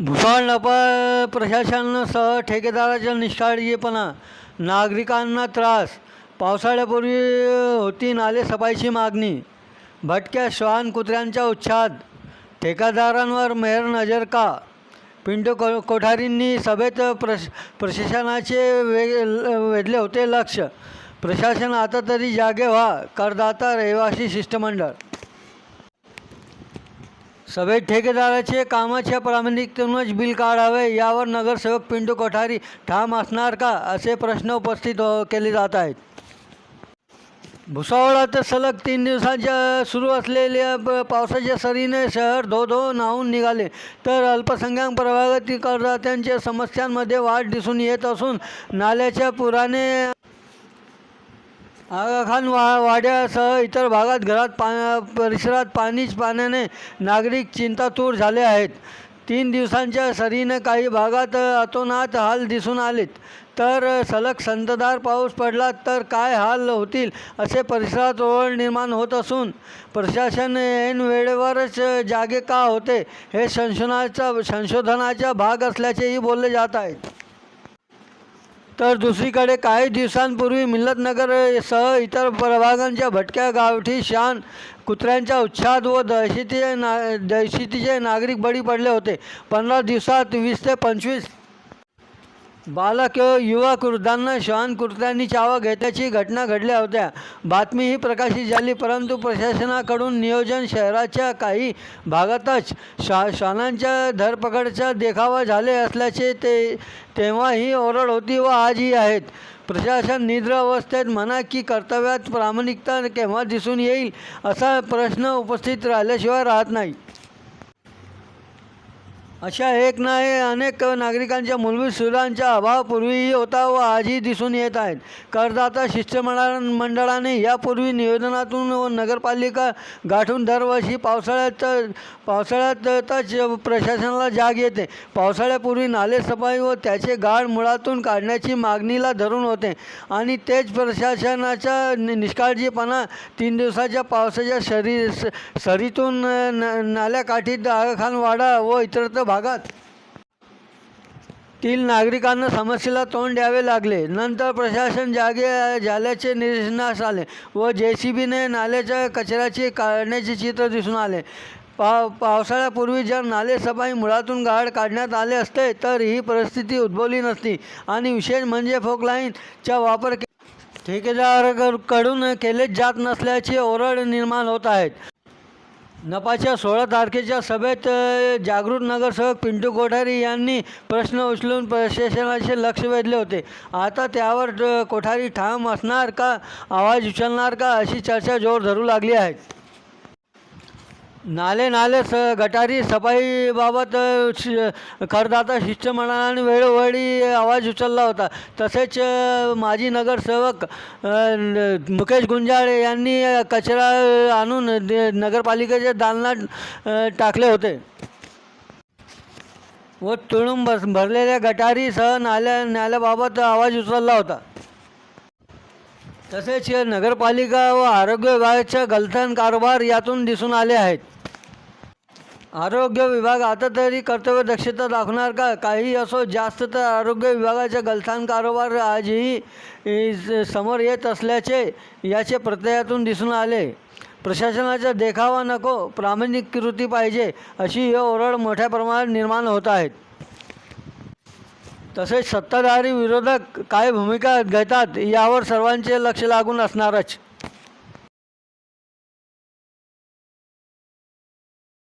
भुसावळ नपा प्रशासनासह ठेकेदाराचा निष्काळजीपणा, नागरिकांना त्रास. पावसाळ्यापूर्वी होती नाले सफाईची मागणी, भटक्या श्वान कुत्र्यांचा उच्छाद. ठेकेदारांवर मेहर नजर का? पिंटू कोठारींनी सभेत प्रशासनाचे वेधले होते लक्ष. प्रशासन आता तरी जागे व्हा, करदाता रहिवासी शिष्टमंडळ. सभेत ठेकेदाराचे कामाच्या प्रामाणिकतेतूनच बिल काढावे यावर नगरसेवक पिंटू कोठारी ठाम असणार का, असे प्रश्न उपस्थित केले जात आहेत. भुसावळात सलग 3 दिवसांच्या सुरू असलेल्या पावसाच्या सरीने शहर धो न्हाऊन निघाले, तर अल्पसंख्याक प्रभागातील करदात्यांच्या समस्यांमध्ये वाढ दिसून येत असून नाल्याच्या पुराने आगाखान वाड्यासह इतर भागात परिसरात पाण्याने नागरिक चिंतातूर झाले आहेत. 3 दिवसांच्या सरीने काही भागात अतोनात हाल दिसून आलेत, तर सलग संततधार पाऊस पडला तर काय हाल होतील असे परिसरात ओढ निर्माण होत असून प्रशासन ऐन वेळेवरच जागे का होते हे संशोधनाचा भाग असल्याचेही बोलले जात आहेत. तर दुसरीकडे काही दिवसांपूर्वी मिल्लतनगर सह इतर प्रभागांच्या भटक्या गावठी श्वान कुत्र्यांचा उच्छाद व दहशतीचे नागरिक बळी पडले होते. 15 दिवसात 20 ते 25 बालक युवक वृद्धांना श्वान कुत्र्यांनी चावा घेतल्याची घटना घडल्या होत्या. बातमी ही प्रकाशित झाली, परंतु प्रशासनाकडून नियोजन शहराच्या काही भागातच श्वानांच्या धरपकडचा देखावा झाले असल्याचे तेव्हाही ओरड होती व आजही आहेत. प्रशासन निद्र अवस्थेत म्हणा की कर्तव्यात प्रामाणिकता केव्हा दिसून येईल असा प्रश्न उपस्थित राहिल्याशिवाय राहत नाही. अशा एक नाही अनेक नागरिकांच्या मूलभूत सुविधांचा अभाव पूर्वीही होता व आजही दिसून येत आहेत. करदाता शिष्टमंडळाने यापूर्वी निवेदनातून व नगरपालिका गाठून दरवर्षी पावसाळ्यातच प्रशासनाला जाग येते. पावसाळ्यापूर्वी नालेसफाई व त्याचे गाळ मुळातून काढण्याची मागणीला धरून होते आणि तेच प्रशासनाचा निष्काळजीपणा 3 दिवसाच्या पावसाच्या सरीतून नाल्याकाठीत आगाखान वाडा व इतरत्र भागात तील नागरिकांना समस्येला तोंड द्यावे लागले. नंतर प्रशासन जागे झाल्याचे निदर्शनास आले व JCBने नाल्याच्या कचऱ्याचे काढण्याचे चित्र दिसून आले. पावसाळ्यापूर्वी जर नालेसफाई मुळातून गाळ काढण्यात आले असते तर ही परिस्थिती उद्भवली नसती आणि विशेष म्हणजे फोकलाईनचा वापर ठेकेदाराकडून केलेच जात नसल्याची ओरड निर्माण होत आहेत. नपाच्या 16 तारखेच्या सभेत जागृत नगरसेवक पिंटू कोठारी यांनी प्रश्न उचलून प्रशासनाचे लक्ष वेधले होते. आता त्यावर कोठारी ठाम असणार का, आवाज उचलणार का, अशी चर्चा जोर धरू लागली आहे. गटारी सफाईबाबत करदाता शिष्टमंडळाने वेळोवेळी आवाज उचलला होता. तसेच माजी नगरसेवक मुकेश गुंजाळे यांनी कचरा आणून नगरपालिकेच्या दालनात टाकले होते व तुडुंब भरलेल्या गटारीसह नाल्याबाबत आवाज उचलला होता. तसेच नगरपालिका व आरोग्य विभागाचा गलथान कारभार यातून दिसून आले आहेत. आरोग्य विभाग आता तरी कर्तव्य दक्षता दाखवणार का? काही असो, जास्त तर आरोग्य विभागाचा गलथान कारभार आजही समोर येत असल्याचे याचे प्रत्ययातून दिसून आले. प्रशासनाचा देखावा नको, प्रामाणिक कृती पाहिजे, अशी ओरड मोठ्या प्रमाणात निर्माण होत आहेत. तसेच सत्ताधारी विरोधक काय भूमिका घेतात यावर सर्वांचे लक्ष लागून असणारच.